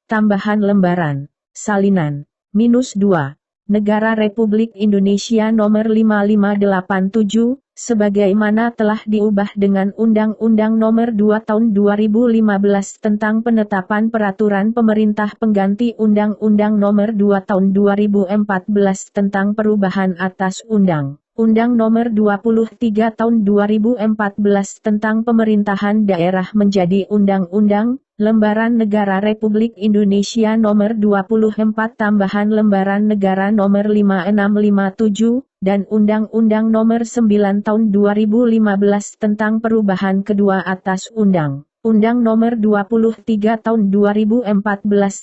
tambahan lembaran, salinan, -2, Negara Republik Indonesia Nomor 5587, sebagaimana telah diubah dengan Undang-Undang Nomor 2 Tahun 2015 tentang penetapan peraturan pemerintah pengganti Undang-Undang Nomor 2 Tahun 2014 tentang perubahan atas Undang-Undang Nomor 23 Tahun 2014 tentang pemerintahan daerah menjadi Undang-Undang Lembaran Negara Republik Indonesia Nomor 24 tambahan Lembaran Negara Nomor 5657, dan Undang-Undang Nomor 9 Tahun 2015 tentang perubahan kedua atas Undang-Undang Nomor 23 Tahun 2014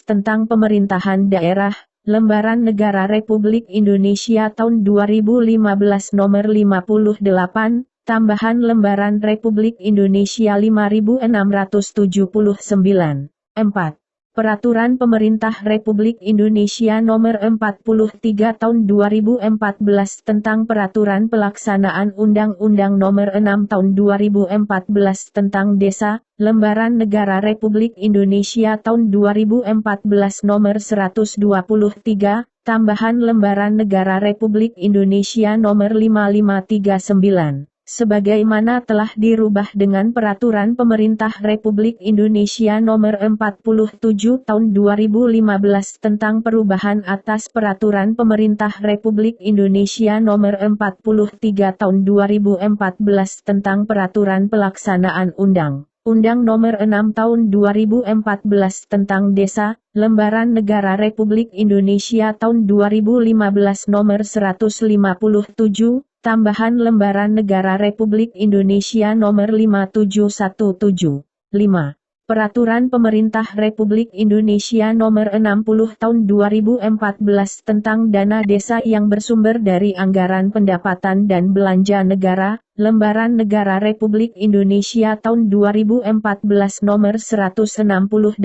tentang pemerintahan daerah, Lembaran Negara Republik Indonesia Tahun 2015 Nomor 58, tambahan Lembaran Republik Indonesia 5679. 4. Peraturan Pemerintah Republik Indonesia Nomor 43 Tahun 2014 tentang Peraturan Pelaksanaan Undang-Undang Nomor 6 Tahun 2014 tentang Desa, Lembaran Negara Republik Indonesia Tahun 2014 Nomor 123, tambahan Lembaran Negara Republik Indonesia Nomor 5539. Sebagaimana telah dirubah dengan Peraturan Pemerintah Republik Indonesia Nomor 47 Tahun 2015 tentang perubahan atas Peraturan Pemerintah Republik Indonesia Nomor 43 Tahun 2014 tentang Peraturan Pelaksanaan Undang-Undang Nomor 6 Tahun 2014 tentang Desa, Lembaran Negara Republik Indonesia Tahun 2015 Nomor 157, tambahan Lembaran Negara Republik Indonesia Nomor 5717. 5. Peraturan Pemerintah Republik Indonesia Nomor 60 Tahun 2014 tentang dana desa yang bersumber dari anggaran pendapatan dan belanja negara, Lembaran Negara Republik Indonesia Tahun 2014 Nomor 168,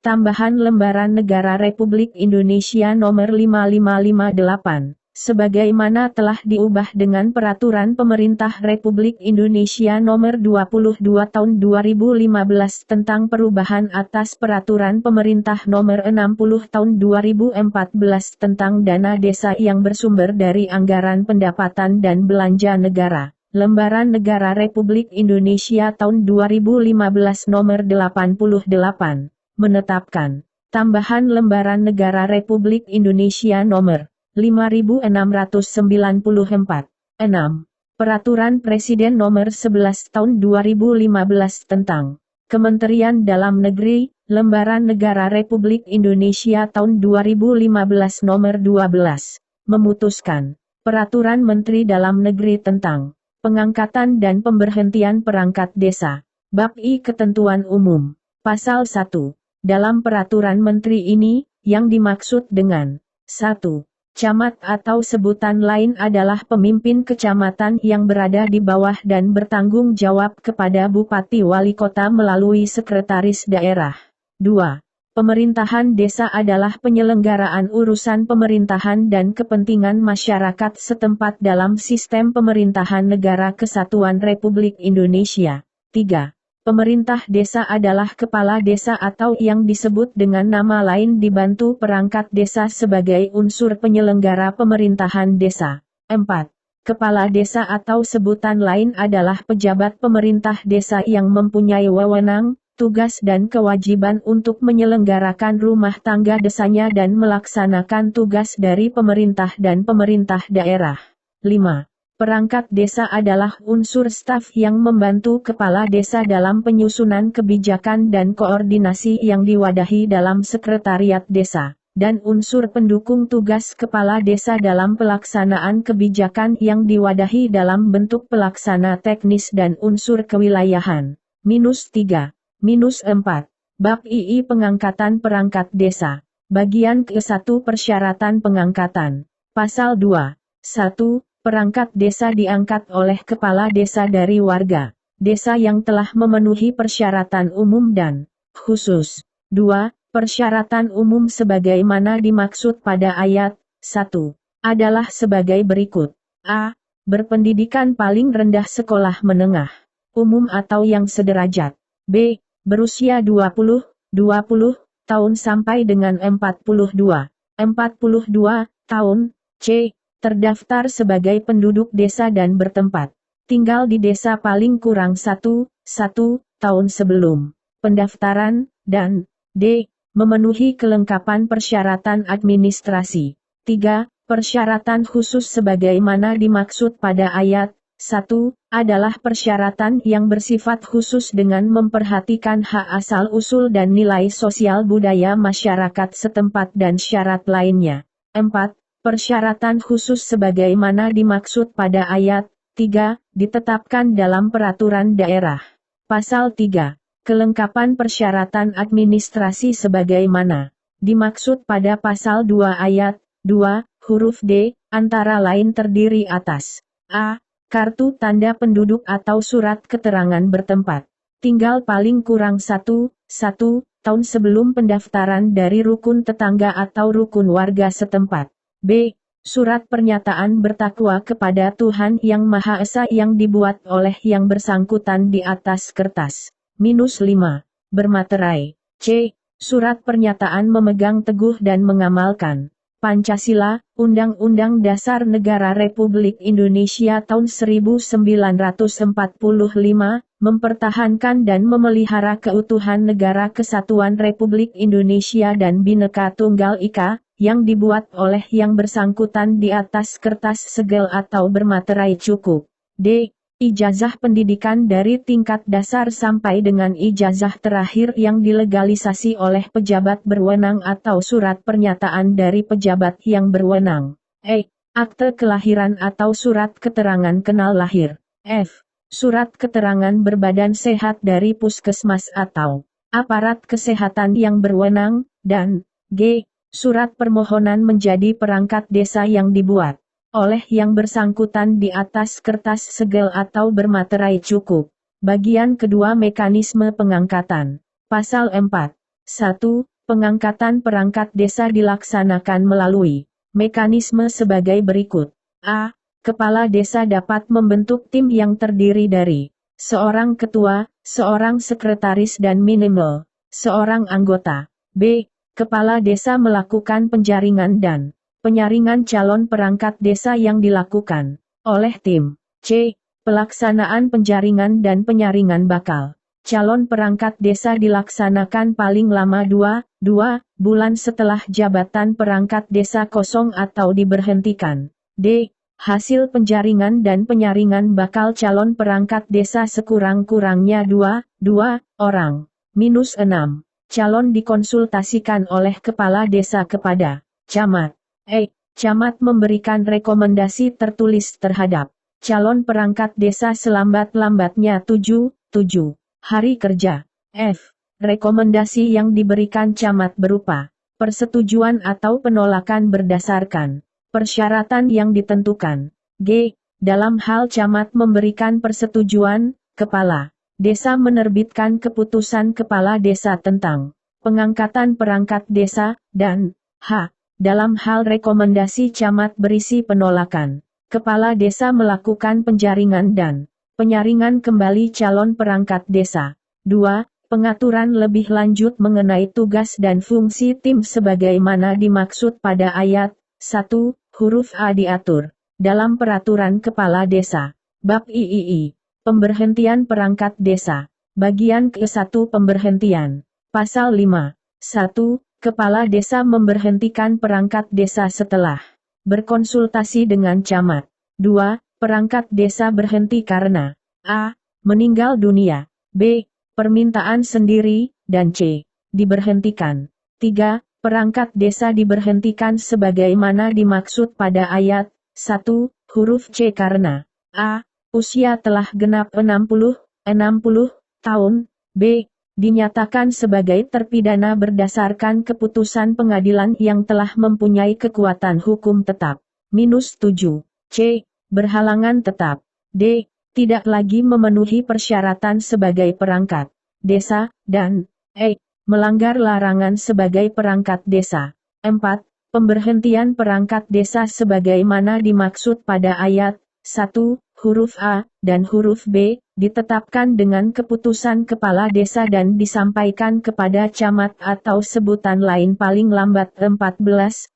tambahan Lembaran Negara Republik Indonesia Nomor 5558. Sebagaimana telah diubah dengan Peraturan Pemerintah Republik Indonesia Nomor 22 Tahun 2015 tentang perubahan atas Peraturan Pemerintah Nomor 60 Tahun 2014 tentang dana desa yang bersumber dari anggaran pendapatan dan belanja negara, Lembaran Negara Republik Indonesia Tahun 2015 Nomor 88, menetapkan tambahan Lembaran Negara Republik Indonesia Nomor 5694. 6. Peraturan Presiden Nomor 11 Tahun 2015 tentang Kementerian Dalam Negeri, Lembaran Negara Republik Indonesia Tahun 2015 Nomor 12, memutuskan Peraturan Menteri Dalam Negeri tentang Pengangkatan dan Pemberhentian Perangkat Desa. Bab I Ketentuan Umum. Pasal 1. Dalam Peraturan Menteri ini, yang dimaksud dengan 1. Camat atau sebutan lain adalah pemimpin kecamatan yang berada di bawah dan bertanggung jawab kepada Bupati Wali Kota melalui Sekretaris Daerah. 2. Pemerintahan desa adalah penyelenggaraan urusan pemerintahan dan kepentingan masyarakat setempat dalam sistem pemerintahan Negara Kesatuan Republik Indonesia. 3. Pemerintah desa adalah kepala desa atau yang disebut dengan nama lain dibantu perangkat desa sebagai unsur penyelenggara pemerintahan desa. 4. Kepala desa atau sebutan lain adalah pejabat pemerintah desa yang mempunyai wewenang, tugas dan kewajiban untuk menyelenggarakan rumah tangga desanya dan melaksanakan tugas dari pemerintah dan pemerintah daerah. 5. Perangkat desa adalah unsur staf yang membantu kepala desa dalam penyusunan kebijakan dan koordinasi yang diwadahi dalam sekretariat desa, dan unsur pendukung tugas kepala desa dalam pelaksanaan kebijakan yang diwadahi dalam bentuk pelaksana teknis dan unsur kewilayahan. -3. -4. Bab II Pengangkatan Perangkat Desa. Bagian ke-1 Persyaratan Pengangkatan. Pasal 2. 1. Perangkat desa diangkat oleh kepala desa dari warga desa yang telah memenuhi persyaratan umum dan khusus. 2. Persyaratan umum sebagaimana dimaksud pada ayat 1 adalah sebagai berikut. A. Berpendidikan paling rendah sekolah menengah umum atau yang sederajat. B. Berusia 20 tahun sampai dengan 42 tahun. C. Terdaftar sebagai penduduk desa dan bertempat tinggal di desa paling kurang 1 tahun sebelum pendaftaran, dan D. Memenuhi kelengkapan persyaratan administrasi. 3. Persyaratan khusus sebagaimana dimaksud pada ayat 1 adalah persyaratan yang bersifat khusus dengan memperhatikan hak asal-usul dan nilai sosial budaya masyarakat setempat dan syarat lainnya. 4. Persyaratan khusus sebagaimana dimaksud pada ayat 3 ditetapkan dalam peraturan daerah. Pasal 3. Kelengkapan persyaratan administrasi sebagaimana dimaksud pada pasal 2 ayat 2, huruf D, antara lain terdiri atas A. Kartu tanda penduduk atau surat keterangan bertempat tinggal paling kurang 1 tahun sebelum pendaftaran dari rukun tetangga atau rukun warga setempat. B. Surat pernyataan bertakwa kepada Tuhan Yang Maha Esa yang dibuat oleh yang bersangkutan di atas kertas. -5. Bermaterai. C. Surat pernyataan memegang teguh dan mengamalkan Pancasila, Undang-Undang Dasar Negara Republik Indonesia tahun 1945, mempertahankan dan memelihara keutuhan Negara Kesatuan Republik Indonesia dan Bhinneka Tunggal Ika, yang dibuat oleh yang bersangkutan di atas kertas segel atau bermaterai cukup. D. Ijazah pendidikan dari tingkat dasar sampai dengan ijazah terakhir yang dilegalisasi oleh pejabat berwenang atau surat pernyataan dari pejabat yang berwenang. E. Akte kelahiran atau surat keterangan kenal lahir. F. Surat keterangan berbadan sehat dari puskesmas atau aparat kesehatan yang berwenang, dan G. Surat permohonan menjadi perangkat desa yang dibuat oleh yang bersangkutan di atas kertas segel atau bermaterai cukup. Bagian kedua mekanisme pengangkatan. Pasal 4. 1. Pengangkatan perangkat desa dilaksanakan melalui mekanisme sebagai berikut. A. Kepala desa dapat membentuk tim yang terdiri dari seorang ketua, seorang sekretaris dan minimal seorang anggota. B. Kepala desa melakukan penjaringan dan penyaringan calon perangkat desa yang dilakukan oleh tim. C. Pelaksanaan penjaringan dan penyaringan bakal calon perangkat desa dilaksanakan paling lama 2 bulan setelah jabatan perangkat desa kosong atau diberhentikan. D. Hasil penjaringan dan penyaringan bakal calon perangkat desa sekurang-kurangnya 2 orang. -6. Calon dikonsultasikan oleh kepala desa kepada camat. Camat memberikan rekomendasi tertulis terhadap calon perangkat desa selambat-lambatnya 7 hari kerja. F. Rekomendasi yang diberikan camat berupa persetujuan atau penolakan berdasarkan persyaratan yang ditentukan. G. Dalam hal camat memberikan persetujuan, kepala desa menerbitkan keputusan kepala desa tentang pengangkatan perangkat desa, dan H. Dalam hal rekomendasi camat berisi penolakan, kepala desa melakukan penjaringan dan penyaringan kembali calon perangkat desa. 2. Pengaturan lebih lanjut mengenai tugas dan fungsi tim sebagaimana dimaksud pada ayat 1, huruf A diatur dalam peraturan kepala desa. Bab III. Pemberhentian perangkat desa. Bagian ke-1 Pemberhentian. Pasal 5. 1. Kepala desa memberhentikan perangkat desa setelah berkonsultasi dengan camat. 2. Perangkat desa berhenti karena A. Meninggal dunia, B. Permintaan sendiri, dan C. Diberhentikan. 3. Perangkat desa diberhentikan sebagaimana dimaksud pada ayat 1, huruf C karena A. Usia telah genap 60 tahun, B. Dinyatakan sebagai terpidana berdasarkan keputusan pengadilan yang telah mempunyai kekuatan hukum tetap. -7. C. Berhalangan tetap. D. Tidak lagi memenuhi persyaratan sebagai perangkat desa, dan E. Melanggar larangan sebagai perangkat desa. 4. Pemberhentian perangkat desa sebagaimana dimaksud pada ayat 1, huruf A, dan huruf B, ditetapkan dengan keputusan kepala desa dan disampaikan kepada camat atau sebutan lain paling lambat 14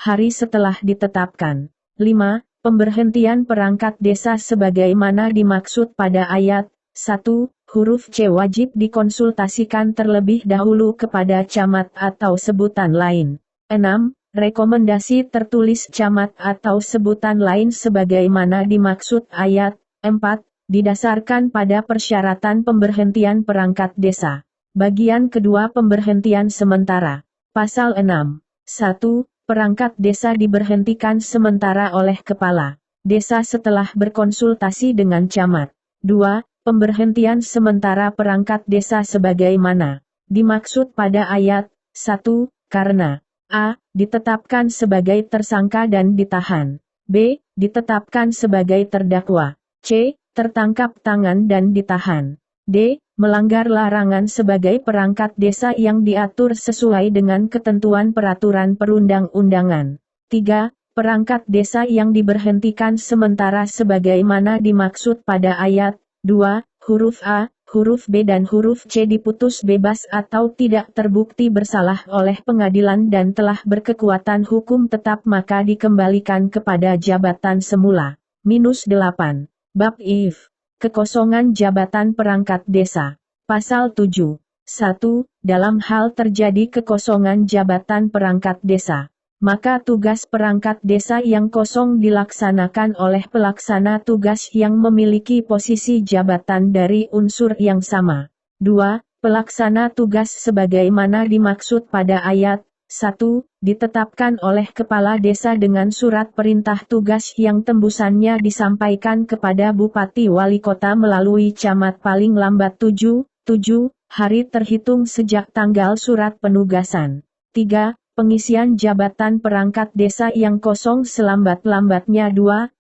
hari setelah ditetapkan. 5. Pemberhentian perangkat desa sebagaimana dimaksud pada ayat 1, huruf C wajib dikonsultasikan terlebih dahulu kepada camat atau sebutan lain. 6. Rekomendasi tertulis camat atau sebutan lain sebagaimana dimaksud ayat 4, didasarkan pada persyaratan pemberhentian perangkat desa. Bagian kedua pemberhentian sementara. Pasal 6. 1. Perangkat desa diberhentikan sementara oleh kepala desa setelah berkonsultasi dengan camat. 2. Pemberhentian sementara perangkat desa sebagaimana dimaksud pada ayat 1, karena a. Ditetapkan sebagai tersangka dan ditahan. b. Ditetapkan sebagai terdakwa. c. Tertangkap tangan dan ditahan. d. Melanggar larangan sebagai perangkat desa yang diatur sesuai dengan ketentuan peraturan perundang-undangan. 3. Perangkat desa yang diberhentikan sementara sebagaimana dimaksud pada ayat 2, huruf A, huruf B dan huruf C diputus bebas atau tidak terbukti bersalah oleh pengadilan dan telah berkekuatan hukum tetap maka dikembalikan kepada jabatan semula. -8. Bab if. Kekosongan jabatan perangkat desa. Pasal 7. 1. Dalam hal terjadi kekosongan jabatan perangkat desa, maka tugas perangkat desa yang kosong dilaksanakan oleh pelaksana tugas yang memiliki posisi jabatan dari unsur yang sama. 2. Pelaksana tugas sebagaimana dimaksud pada ayat 1, ditetapkan oleh kepala desa dengan surat perintah tugas yang tembusannya disampaikan kepada Bupati Wali Kota melalui camat paling lambat 7 hari terhitung sejak tanggal surat penugasan. 3. Pengisian jabatan perangkat desa yang kosong selambat-lambatnya 2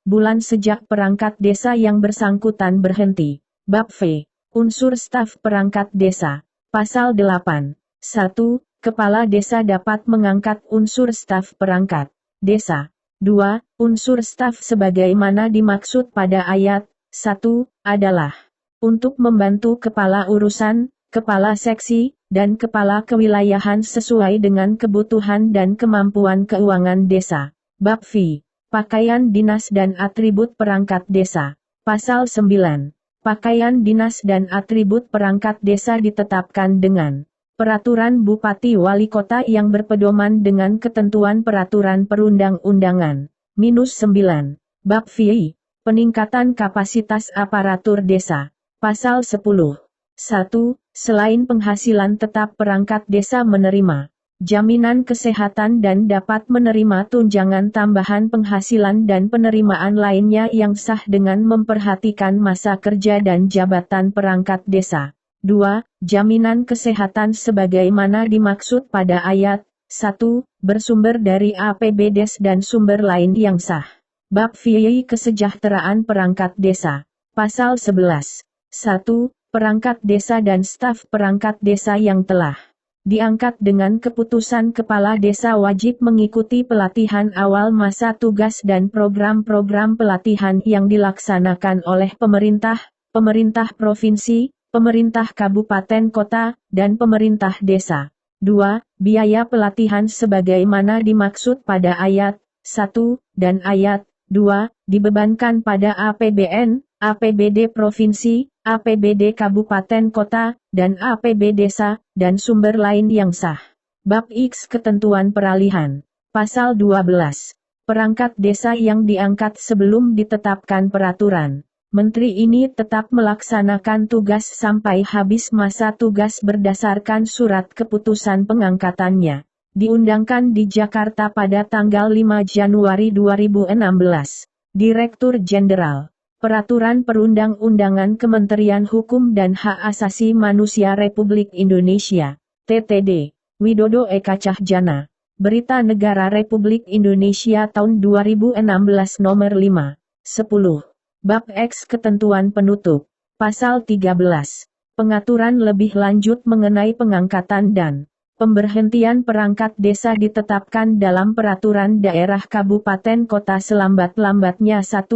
bulan sejak perangkat desa yang bersangkutan berhenti. Bab V. Unsur staf perangkat desa. Pasal 8. 1. Kepala desa dapat mengangkat unsur staf perangkat desa. 2. Unsur staf sebagaimana dimaksud pada ayat 1 adalah untuk membantu kepala urusan, kepala seksi, dan kepala kewilayahan sesuai dengan kebutuhan dan kemampuan keuangan desa. Bab V. Pakaian dinas dan atribut perangkat desa. Pasal 9. Pakaian dinas dan atribut perangkat desa ditetapkan dengan Peraturan Bupati Wali Kota yang berpedoman dengan ketentuan peraturan perundang-undangan. -9. Bab V. Peningkatan kapasitas aparatur desa. Pasal 10. 1. Selain penghasilan tetap perangkat desa menerima jaminan kesehatan dan dapat menerima tunjangan tambahan penghasilan dan penerimaan lainnya yang sah dengan memperhatikan masa kerja dan jabatan perangkat desa. 2. Jaminan kesehatan sebagaimana dimaksud pada ayat 1, bersumber dari APBD dan sumber lain yang sah. Bab V. Kesejahteraan perangkat desa. Pasal 11. 1. Perangkat desa dan staf perangkat desa yang telah diangkat dengan keputusan kepala desa wajib mengikuti pelatihan awal masa tugas dan program-program pelatihan yang dilaksanakan oleh pemerintah provinsi, pemerintah kabupaten kota, dan pemerintah desa. 2. Biaya pelatihan sebagaimana dimaksud pada ayat 1 dan ayat 2, dibebankan pada APBN, APBD provinsi, APBD kabupaten kota, dan APB desa, dan sumber lain yang sah. Bab X. Ketentuan peralihan. Pasal 12. Perangkat desa yang diangkat sebelum ditetapkan peraturan Menteri ini tetap melaksanakan tugas sampai habis masa tugas berdasarkan surat keputusan pengangkatannya. Diundangkan di Jakarta pada tanggal 5 Januari 2016. Direktur Jenderal Peraturan Perundang-undangan Kementerian Hukum dan Hak Asasi Manusia Republik Indonesia, TTD, Widodo Eka Cahjana. Berita Negara Republik Indonesia tahun 2016 nomor 5, 10. Bab X. Ketentuan penutup. Pasal 13. Pengaturan lebih lanjut mengenai pengangkatan dan pemberhentian perangkat desa ditetapkan dalam peraturan daerah kabupaten kota selambat-lambatnya 1